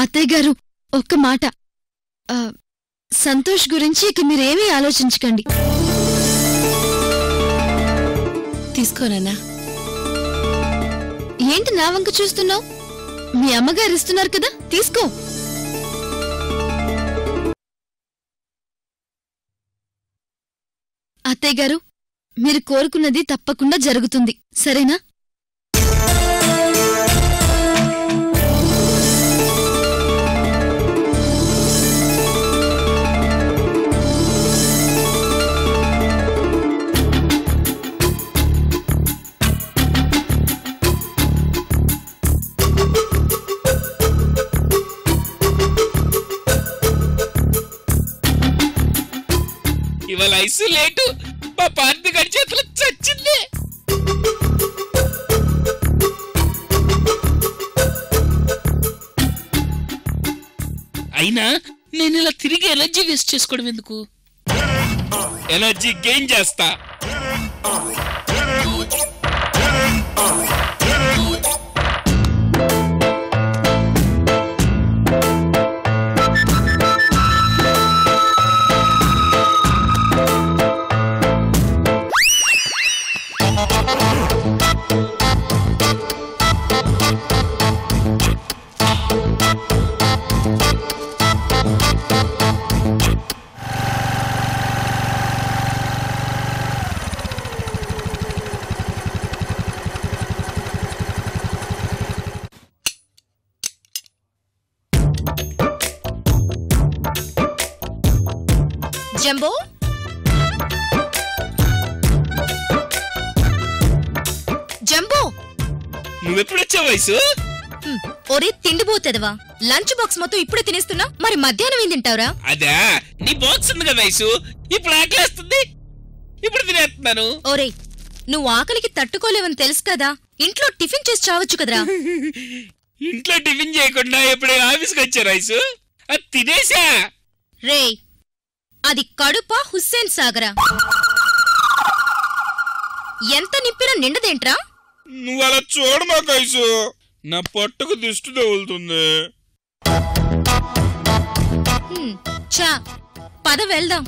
అత్తయ్య గారు ఒక్క మాట, సంతోష్ గురించి ఇక మీరేమీ ఆలోచించకండి. తీసుకోనన్నా. ఏంటి నా వంక చూస్తున్నావు? మీ అమ్మగారు ఇస్తున్నారు కదా, తీసుకో. అత్తయ్య గారు, మీరు కోరుకున్నది తప్పకుండా జరుగుతుంది, సరేనా? ఇవాళ ఐసు లేటు, మా పార్టీ గడి చేతులు చచ్చింది. అయినా నేను ఇలా తిరిగి ఎనర్జీ వేస్ట్ చేసుకోవడం ఎందుకు? ఎనర్జీ గెయిన్ చేస్తా. జంబో, జంబో, నువ్వెప్పుడొచ్చావు వయసు? ఒరే తిండిపోతేదవా, లంచ్ బాక్స్ మొత్తం ఇప్పుడే తినేస్తున్నా, మరి మధ్యాహ్నం ఏం తింటావురా? అదా, నీ బాక్స్ ఉంది కదా వయసు, ఇప్పుడు ఆకలేస్తుంది, ఇప్పుడు తినేస్తున్నాను. ఒరే, నువ్వు ఆకలికి తట్టుకోలేవని తెలుసు కదా, ఇంట్లో టిఫిన్ చేసి చావచ్చు కదరా. ఇంట్లో టిఫిన్ చేయకుండా ఎప్పుడైనా ఆఫీస్కి వచ్చారు వయసు? అది తినేసా. రే, అది కడుపా హుస్సేన్ సాగరా? ఎంత నింపినా నిండదేంట్రా? నువ్వు అలా చూడమా కైసు, నా పొట్టకు దిష్టి తగులుతుంది. చా, పద వెళ్దాం.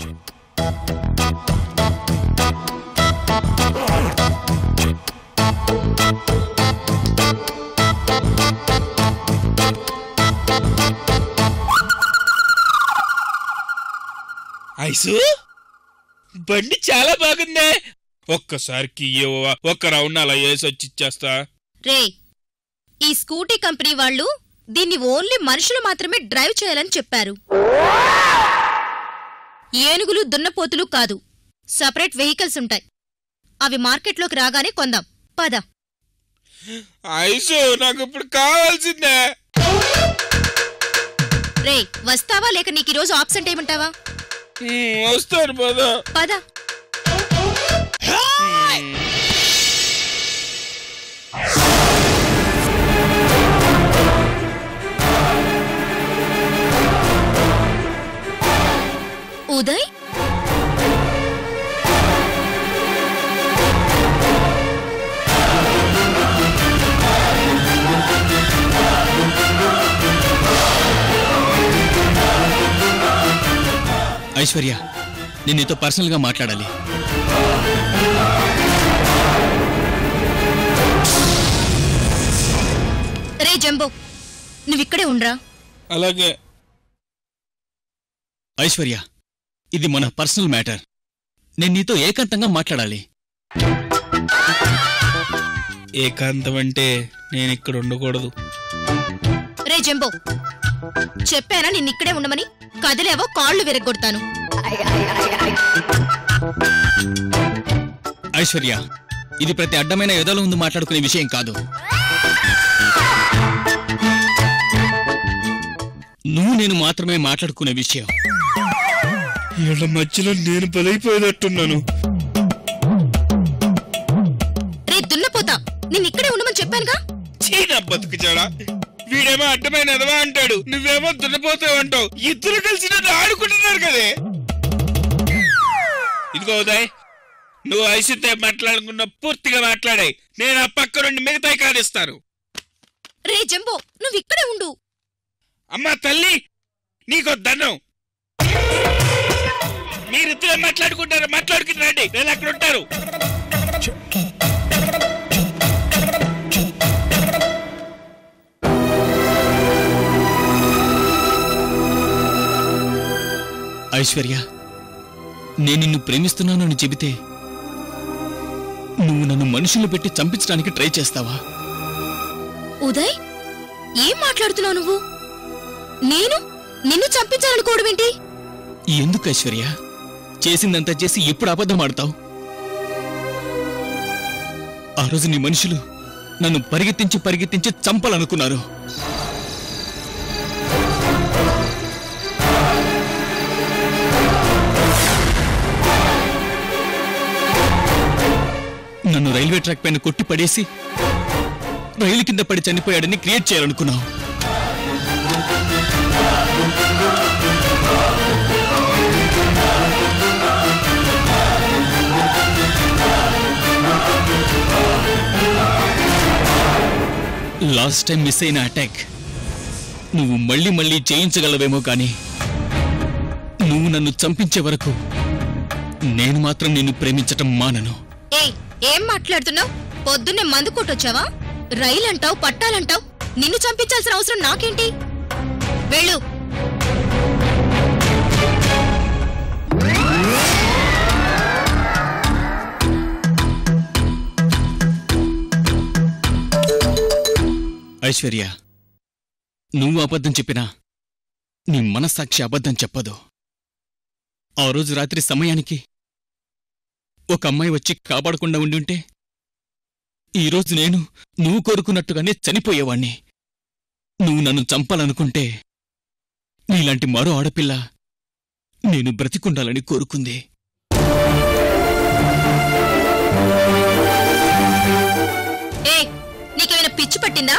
ఐసు, బండి చాలా బాగుందే. ఒక్కసారికి ఒక్క రౌండ్ అలా వేసి వచ్చి ఇచ్చేస్తా. రే, ఈ స్కూటీ కంపెనీ వాళ్ళు దీన్ని ఓన్లీ మనుషులు మాత్రమే డ్రైవ్ చేయాలని చెప్పారు. ఏనుగులు దున్నపోతులు కాదు, సపరేట్ వెహికల్స్ ఉంటాయి. అవి మార్కెట్లోకి రాగానే కొందాం, పద. ఐసు, నాకు ఇప్పుడు కావాల్సిందే. రే, వస్తావా లేక నీకు ఈరోజు ఆబ్సెంట్ ఏమంటావా? వస్తాను, పద పద. ఉదయ్, ఐశ్వర్య, నేను నీతో పర్సనల్ గా మాట్లాడాలి. రే జంబో, నువ్విక్కడే ఉండ్రా. అలాగే. ఐశ్వర్య, ఇది మన పర్సనల్ మ్యాటర్. నేను నీతో ఏకాంతంగా మాట్లాడాలి. ఏకాంతం అంటే నేను ఇక్కడ ఉండకూడదు. రే జంబో, చెప్పానా నిన్నిక్కడే ఉండమని? కదిలేవో కాళ్ళు విరగ్గొడతాను. ఐశ్వర్య, ఇది ప్రతి అడ్డమైన ఎదల ముందు మాట్లాడుకునే విషయం కాదు. నువ్వు నేను మాత్రమే మాట్లాడుకునే విషయం. వీళ్ళ మధ్యలో నేను బలైపోయేటట్టున్నాను. రే దున్నపోతా, నిన్నిక్కడే ఉండమని చెప్పానుగా. చీనా బతుకు చాడా, వీడేమో అడ్డమైన ఎదవా అంటాడు, నువ్వేమో దున్నపోతావు అంటావు. ఇద్దరు కలిసి నన్ను ఆడుకుంటున్నారు కదే. ఇదిగో ఉదయ్, నువ్వు ఐసుతో మాట్లాడుకున్న పూర్తిగా మాట్లాడాయి. నేను ఆ పక్క నుండి మిగతాయి కాదిస్తాను. రే జంబో, నువ్విక్కడే ఉండు. అమ్మా తల్లి నీకో దండం. మీరిద్దరే మాట్లాడుకుంటారు, మాట్లాడుకుని రండి, నేను అక్కడ ఉంటారు. ఐశ్వర్య, నేను నిన్ను ప్రేమిస్తున్నాను అని చెబితే నువ్వు నన్ను మనుషులు పెట్టి చంపించడానికి ట్రై చేస్తావా? ఉదయ్, ఏం మాట్లాడుతున్నావు నువ్వు? నిన్ను చంపించాలనుకోవడమేంటి? ఎందుకు ఐశ్వర్య? చేసిందంతా చేసి ఎప్పుడు అబద్ధం ఆడతావు? ఆ రోజు నీ మనుషులు నన్ను పరిగెత్తించి పరిగెత్తించి చంపాలనుకున్నారు. నన్ను రైల్వే ట్రాక్ పైన కొట్టి పడేసి రైలు కింద పడి చనిపోయాడని క్రియేట్ చేయాలనుకున్నావు. లాస్ట్ టైం మిస్ అయిన అటాక్ నువ్వు మళ్ళీ మళ్ళీ చేయించగలవేమో కానీ నువ్వు నన్ను చంపించే వరకు నేను మాత్రం నిన్ను ప్రేమించటం మానను. ఏం మాట్లాడుతున్నావు? పొద్దున్నే మందు కొట్టొచ్చావా? రైలంటావు, పట్టాలంటావు. నిన్ను చంపించాల్సిన అవసరం నాకేంటి? వెళ్ళు. ఐశ్వర్య, నువ్వు అబద్ధం చెప్పినా నీ మనస్సాక్షి అబద్ధం చెప్పదు. ఆ రోజు రాత్రి సమయానికి ఒక అమ్మాయి వచ్చి కాపాడకుండా ఉండుంటే ఈరోజు నేను నువ్వు కోరుకున్నట్టుగానే చనిపోయేవాణ్ణి. నువ్వు నన్ను చంపాలనుకుంటే నీలాంటి మరో ఆడపిల్ల నేను బ్రతికుండాలని కోరుకుంది. నీకేమైనా పిచ్చి పట్టిందా?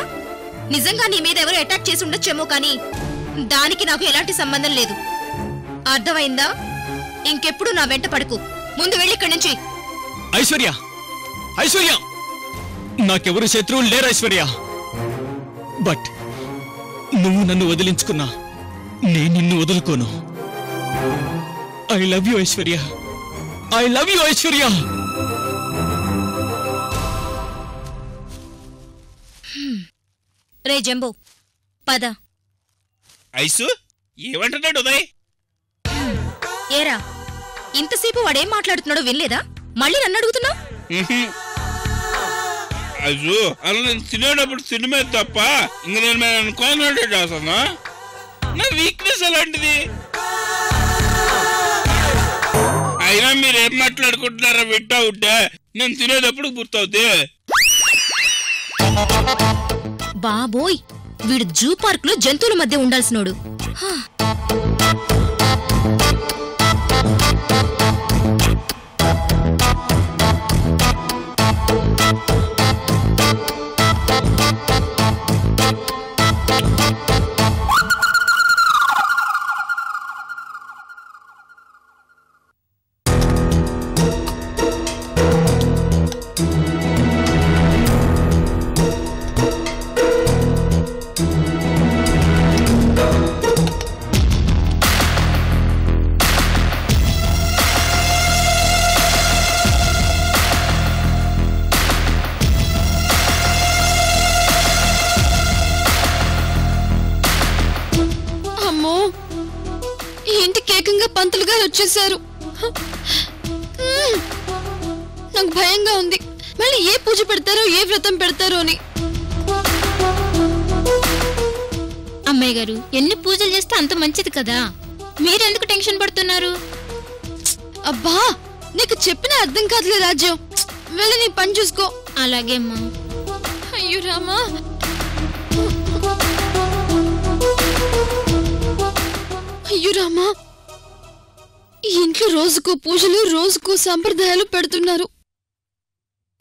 నిజంగా నీ మీద ఎవరు అటాక్ చేసి ఉండొచ్చేమో కానీ దానికి నాకు ఎలాంటి సంబంధం లేదు. అర్థమైందా? ఇంకెప్పుడు నా వెంట పడుకు. ముందు వెళ్ళి ఇక్కడి నుంచి. ఐశ్వర్య, ఐశ్వర్య, నాకెవరు శత్రువులు లేరు ఐశ్వర్య. బట్ నువ్వు నన్ను వదిలించుకున్నా నేను నిన్ను వదులుకోను. I love you Aishwarya, I love you Aishwarya. రే జంబో, పద. ఐసు ఏమంటున్నాడు ఉదయ్? ఏరా, ఇంతసేపు వాడేం మాట్లాడుతున్నాడో వినలేదా? మళ్ళీ నన్ను అడుగుతున్నావు? అయ్యో, అలా నేను తినేటప్పుడు సినిమా తప్ప ఇంక నేను కాన్సన్ట్రేట్ చేస్తానా? నా వీక్నెస్ అలాంటిది. అయినా మీరేం మాట్లాడుకుంటున్నారా వింటా ఉంటే నేను తినేటప్పుడు గుర్తవుతే. బాబోయ్, వీడు జూ పార్క్ లో జంతువుల మధ్య ఉండాల్సినోడు. పంతులు గారు వచ్చేసారు. నాకు భయంగా ఉంది. మళ్ళీ ఏ పూజ పెడతారో ఏ వ్రతం పెడతారో అని. అమ్మాయి గారు, ఎన్ని పూజలు చేస్తే అంత మంచిది కదా, మీరెందుకు టెన్షన్ పడుతున్నారు? అబ్బా, నీకు చెప్పిన అర్థం కాదులే రాజ్యం. వెళ్ళి నీ పని చూసుకో. అలాగే అమ్మా. అయ్యో రామా, అయ్యో రామా, ఈ ఇంట్లో రోజుకో పూజలు రోజుకో సంప్రదాయాలు పెడుతున్నారు.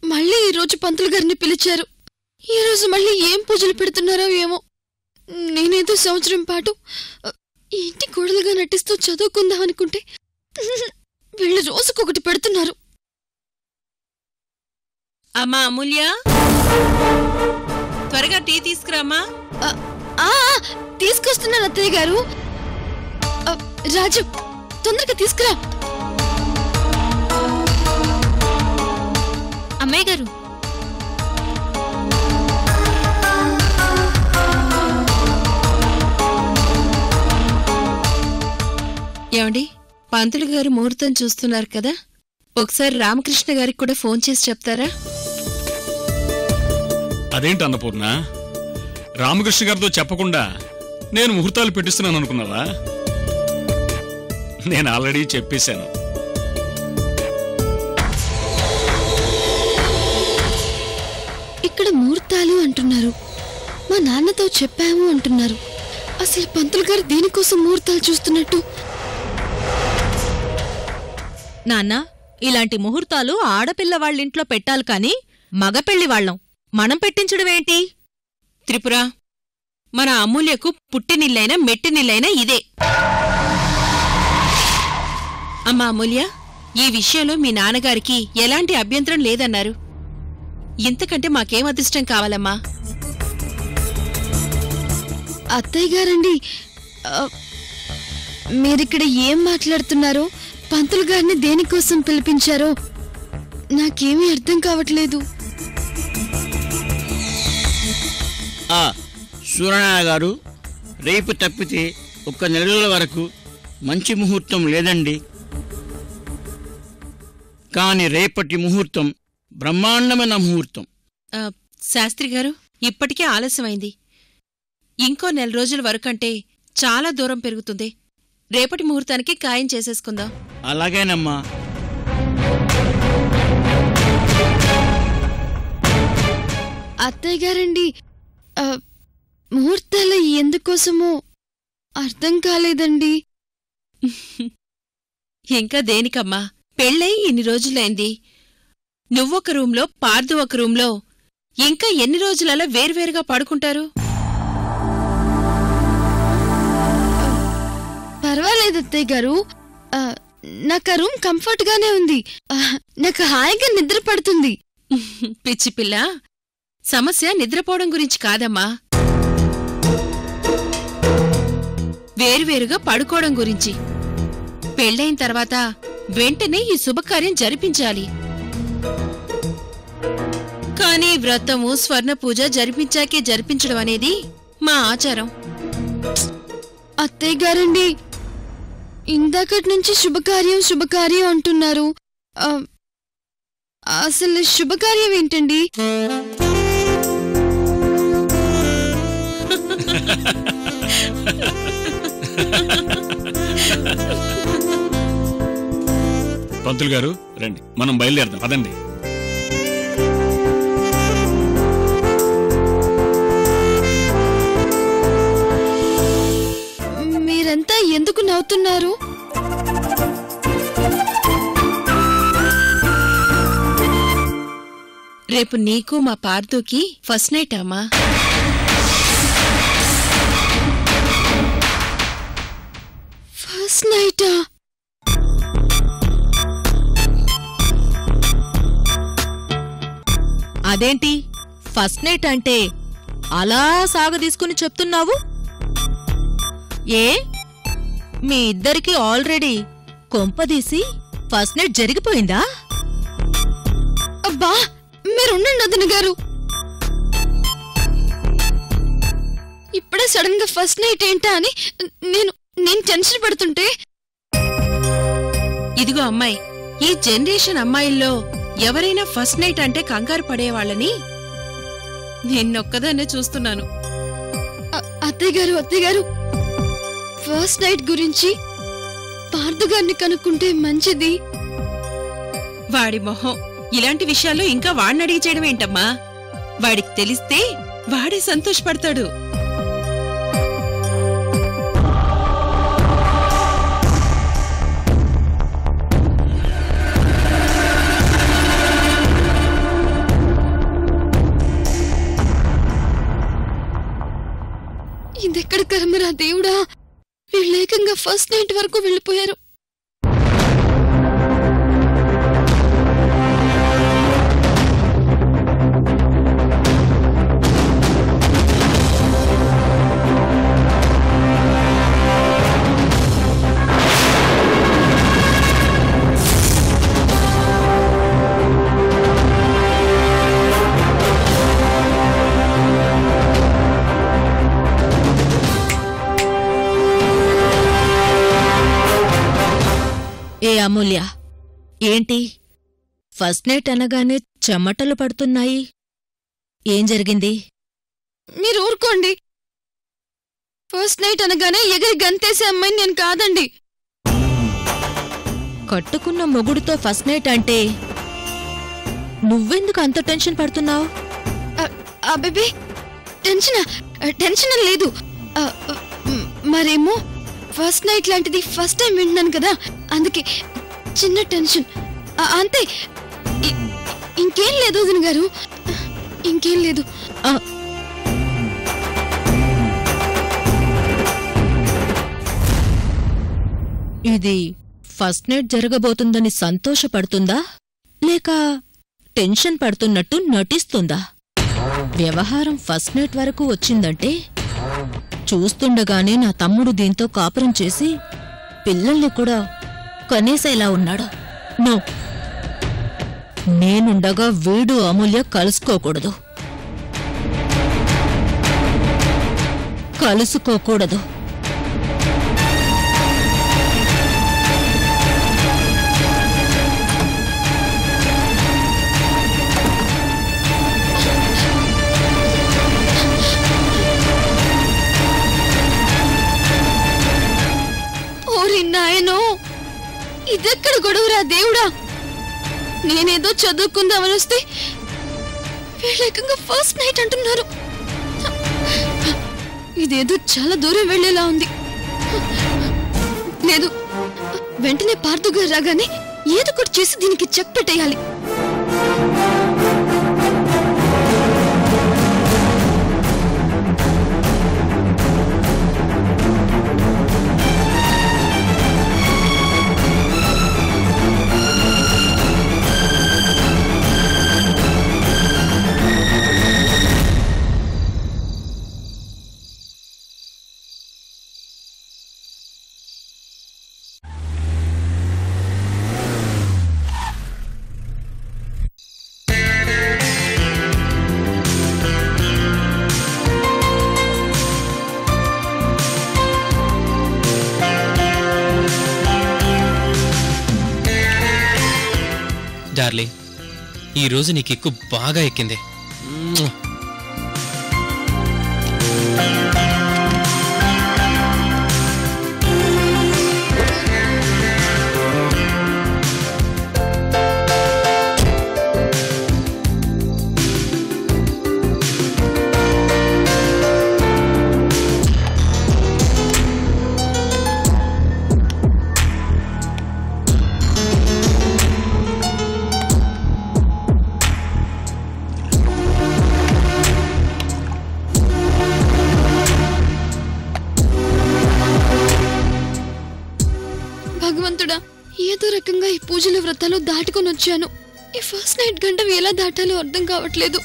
మళ్ళీ ఈ రోజు పంతులు గారిని పిలిచారు. ఈ రోజు మళ్ళీ ఏం పూజలు పెడుతున్నారో ఏమో. నేనేదో సంవత్సరం పాటు ఈ ఇంటి కోడలుగా నటిస్తూ చదువుకుందాం అనుకుంటే వీళ్ళు రోజుకొకటి పెడుతున్నారు. అమ్మా అమూల్య, త్వరగా టీ తీసుకురామా. తీసుకొస్తున్నాను అత్తయ్య గారు. రాజు తొందరగా తీసుకురా. అమ్మాయి గారు, ఏమండి, పంతులు గారు ముహూర్తం చూస్తున్నారు కదా, ఒకసారి రామకృష్ణ గారికి కూడా ఫోన్ చేసి చెప్తారా? అదేంటి అన్నపూర్ణ, రామకృష్ణ గారితో చెప్పకుండా నేను ముహూర్తాలు పెట్టిస్తున్నాను అనుకున్నావా? నేను ఆల్రెడీ చెప్పేశాను. ఇక్కడ ముహూర్తాలు అంటున్నారు, మా నాన్నతో చెప్పాము అంటున్నారు. అసలు పంతులు గారు దేనికోసం ముహూర్తాలు చూస్తున్నట్టు? నాన్న, ఇలాంటి ముహూర్తాలు ఆడపిల్ల వాళ్ళింట్లో పెట్టాలి కాని మగపెళ్లి వాళ్ళం మనం పెట్టించడమేంటి? త్రిపుర, మన అమూల్యకు పుట్టినిల్లైనా మెట్టినిల్లైనా ఇదే. అమ్మా అమూల్య, ఈ విషయంలో మీ నాన్నగారికి ఎలాంటి అభ్యంతరం లేదన్నారు. ఇంతకంటే మాకేం అదృష్టం కావాలమ్మా? అత్తయ్య గారండి, మీరిక్కడ ఏం మాట్లాడుతున్నారో, పంతులు గారిని దేనికోసం పిలిపించారో నాకేమీ అర్థం కావట్లేదు. సూర్యనారాయణ గారు, రేపు తప్పితే 1 నెల రోజుల వరకు మంచి ముహూర్తం లేదండి. కాని రేపటి ముహూర్తం బ్రహ్మాండమైన ముహూర్తం. శాస్త్రి గారు, ఇప్పటికే ఆలస్యమైంది. ఇంకో 1 నెల రోజుల వరకంటే చాలా దూరం పెరుగుతుంది. రేపటి ముహూర్తానికి ఖాయం చేసేసుకుందాం. అలాగేనమ్మా. అత్తయ్య గారండి, ముహూర్తాలు ఎందుకోసమో అర్థం కాలేదండి. ఇంకా దేనికమ్మా? పెళ్ళై ఇన్ని రోజులైంది. నువ్వొక రూంలో, పార్దు ఒక రూంలో, ఇంకా ఎన్ని రోజులలా వేర్వేరుగా పడుకుంటారు? పర్వాలేదు అత్తయ్య గారు, నాకు ఆ రూమ్ కంఫర్ట్ గానే ఉంది. నాకు హాయిగా నిద్ర పడుతుంది. పిచ్చి పిల్ల, సమస్య నిద్రపోవడం గురించి కాదమ్మా, వేరువేరుగా పడుకోవడం గురించి. పెళ్ళైన తర్వాత వెంటనే ఈ శుభకార్యం జరిపించాలి. కానీ వ్రతము, స్వర్ణ పూజ జరిపించాకే జరిపించడం అనేది మా ఆచారం. అత్తయ్య గారండి, ఇందాకటి నుంచి శుభకార్యం శుభకార్యం అంటున్నారు. అసలు శుభకార్యం ఏంటండి? పంతులు గారు రండి, మనం బయలుదేరదాం. పదండి. మీరంతా ఎందుకు నవ్వుతున్నారు? రేపు నీకు మా పార్దుకి ఫస్ట్ నైట్ అమ్మా. ఫస్ట్ నైటా? అదేంటి ఫస్ట్ నైట్ అంటే అలా సాగదీసుకుని చెప్తున్నావు? ఏ, మీ ఇద్దరికి ఆల్రెడీ కొంపదీసి ఫస్ట్ నైట్ జరిగిపోయిందా? అబ్బా, మీరుండండి వదిన గారు. ఇప్పుడే సడన్ గా ఫస్ట్ నైట్ ఏంటా అని నేను టెన్షన్ పడుతుంటే. ఇదిగో అమ్మాయి, ఈ జనరేషన్ అమ్మాయిల్లో ఎవరైనా ఫస్ట్ నైట్ అంటే కంగారు పడేవాళ్ళని నిన్నొక్కదాన్నే చూస్తున్నాను. అత్తయ్య గారు, ఫస్ట్ నైట్ గురించి పార్థు గారిని కనుక్కుంటే మంచిది. వాడి మొహం, ఇలాంటి విషయాల్లో ఇంకా వాడిని అడిగి చేయడం ఏంటమ్మా? వాడికి తెలిస్తే వాడే సంతోషపడతాడు. ఇదెక్కడ కర్మరా దేవుడా, వీళ్ళేకంగా ఫస్ట్ నైట్ వరకు వెళ్ళిపోయారు. ఏ అమూల్య, ఏంటి ఫస్ట్ నైట్ అనగానే చెమటలు పడుతున్నాయి? ఏం జరిగింది? మీరు ఊరుకోండి. ఫస్ట్ నైట్ అనగానే ఎగిరి గంతేసే అమ్మాయిని నేను కాదండి. కట్టుకున్న మొగుడుతో ఫస్ట్ నైట్ అంటే నువ్వెందుకు అంత టెన్షన్ పడుతున్నావు? అబ్బే, టెన్షన్ లేదు. మరేమో ఫస్ట్ నైట్ లాంటిది ఫస్ట్ టైం వింటున్నాను కదా, అందుకే చిన్న టెన్షన్ అంతే. ఇంకేం లేదు వదిన గారు, ఇంకేం లేదు. ఇది ఫస్ట్ నైట్ జరగబోతుందని సంతోషపడుతుందా లేక టెన్షన్ పడుతున్నట్టు నటిస్తుందా? వ్యవహారం ఫస్ట్ నైట్ వరకు వచ్చిందంటే చూస్తుండగానే నా తమ్ముడు దీంతో కాపురం చేసి పిల్లల్ని కూడా కనేసేలా ఉన్నాడు. నో, నేనుండగా వీడు అమూల్య కలుసుకోకూడదు. ఓరి నాయనో, ఇదెక్కడ గొడవరా దేవుడా! నేనేదో చదువుకుందామని వస్తే వీళ్ళేకంగా ఫస్ట్ నైట్ అంటున్నారు. ఇదేదో చాలా దూరం వెళ్లేలా ఉంది. లేదు, వెంటనే పార్థు గారు రాగానే ఏదో ఒకటి చేసి దీనికి చెక్ పెట్టేయాలి. డార్లింగ్, ఈరోజు నీకు ఎక్కువ బాగా ఎక్కింది. భగవంతుడా, ఏదో రకంగా ఈ పూజల వ్రతాలు దాటుకొని వచ్చాను. ఈ ఫస్ట్ నైట్ గంట ఎలా దాటాలో అర్థం కావట్లేదు.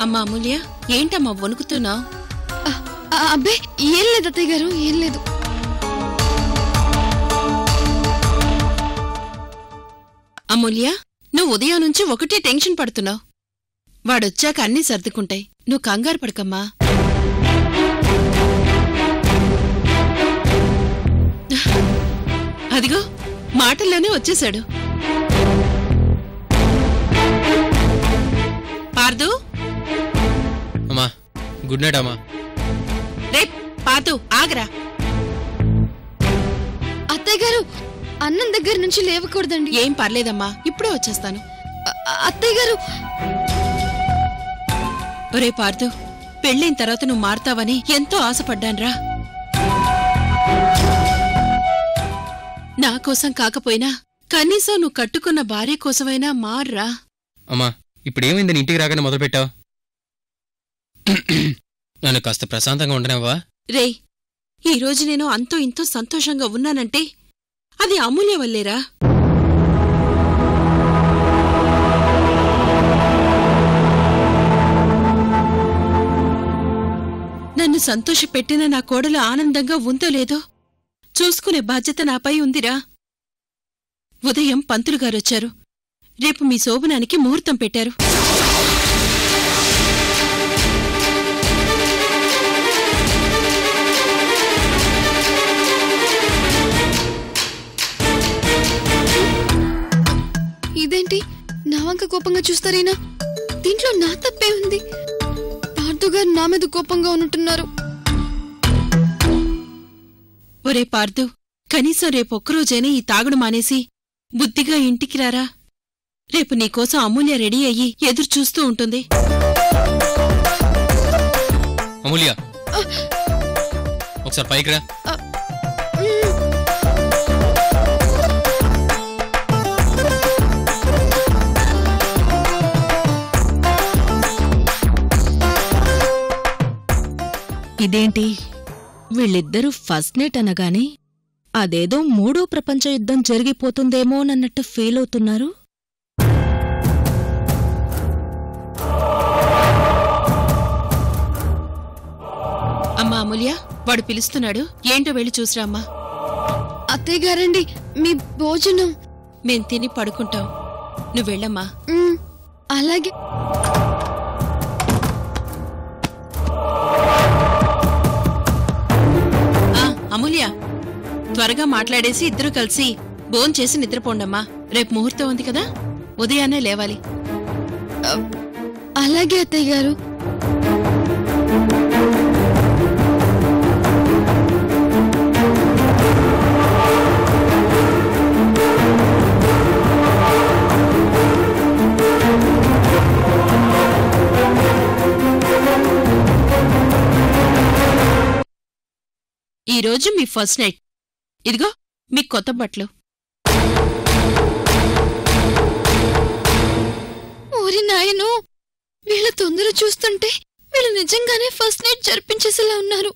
అమ్మా అమూల్య, ఏంటమ్మా వణుకుతున్నావు? అబ్బే, ఏం లేదు అత్తయ్య గారు, ఏం లేదు. అమూల్య, నువ్వు ఉదయం నుంచి ఒకటే టెన్షన్ పడుతున్నావు. వాడొచ్చాక అన్నీ సర్దుకుంటాయి, నువ్వు కంగారు పడకమ్మా. అదిగో మాటల్లోనే వచ్చేశాడు. పార్దు, అమ్మా గుడ్ నైట్. అమ్మా రే పార్దు, ఆగరా. అత్తయ్య గారు, అన్నం దగ్గర నుంచి లేవకూడదండి. ఏం పర్లేదమ్మా, ఇప్పుడే వచ్చేస్తాను. అత్తయ్య గారు. ఒరే పార్దు, పెళ్ళైన తర్వాత నువ్వు మారుతావని ఎంతో ఆశపడ్డాన్రా. నా కోసం కాకపోయినా కనీసం నువ్వు కట్టుకున్న భార్య కోసమైనా మార్రా. అమ్మా, ఇప్పుడేమైందని ఇంటికి రాగానే మొదలుపెట్టావు? నన్ను కాస్త ప్రశాంతంగా ఉండనివ్వా? రే, ఈరోజు నేను అంతో ఇంతో సంతోషంగా ఉన్నానంటే అది అమూల్య వల్లేరా. నన్ను సంతోషపెట్టిన నా కోడలు ఆనందంగా ఉందో లేదో చూసుకునే బాధ్యత నాపై ఉందిరా. ఉదయం పంతులుగారొచ్చారు. రేపు మీ శోభనానికి ముహూర్తం పెట్టారు. ఇదేంటి నా వంక కోపంగా చూస్తారేనా? దీంట్లో నా తప్పే ఉంది. పార్థుగారు నా మీద కోపంగా ఉన్నట్టున్నారు. ఒరే పార్థు, కనీసం రేపొక్కరోజైనా ఈ తాగుడు మానేసి బుద్ధిగా ఇంటికి రారా. రేపు నీకోసం అమూల్య రెడీ అయ్యి ఎదురు చూస్తూ ఉంటుంది. అమూల్య, ఒకసారి పైకి రా. ఇదేంటి వీళ్ళిద్దరూ ఫస్ట్ నైట్ అనగానే అదేదో మూడో ప్రపంచ యుద్ధం జరిగిపోతుందేమోనన్నట్టు ఫీల్ అవుతున్నారు. అమ్మా అమూల్య, వాడు పిలుస్తున్నాడు, ఏంటో వెళ్ళి చూసిరా అమ్మా. అత్తయ్య గారండి, మీ భోజనం. మేం తిని పడుకుంటాం, నువ్వెళ్ళమ్మా. అలాగే. అమూల్య, త్వరగా మాట్లాడేసి ఇద్దరు కలిసి భోంచేసి నిద్రపోండమ్మా. రేపు ముహూర్తం ఉంది కదా, ఉదయాన్నే లేవాలి. అలాగే అత్తయ్య గారు. ఈరోజు మీ ఫస్ట్ నైట్. ఇదిగో మీ కొత్త బట్టలు. ఓరి నాయను, వీళ్ళ తొందర చూస్తుంటే వీళ్ళు నిజంగానే ఫస్ట్ నైట్ జరిపించేసేలా ఉన్నారు.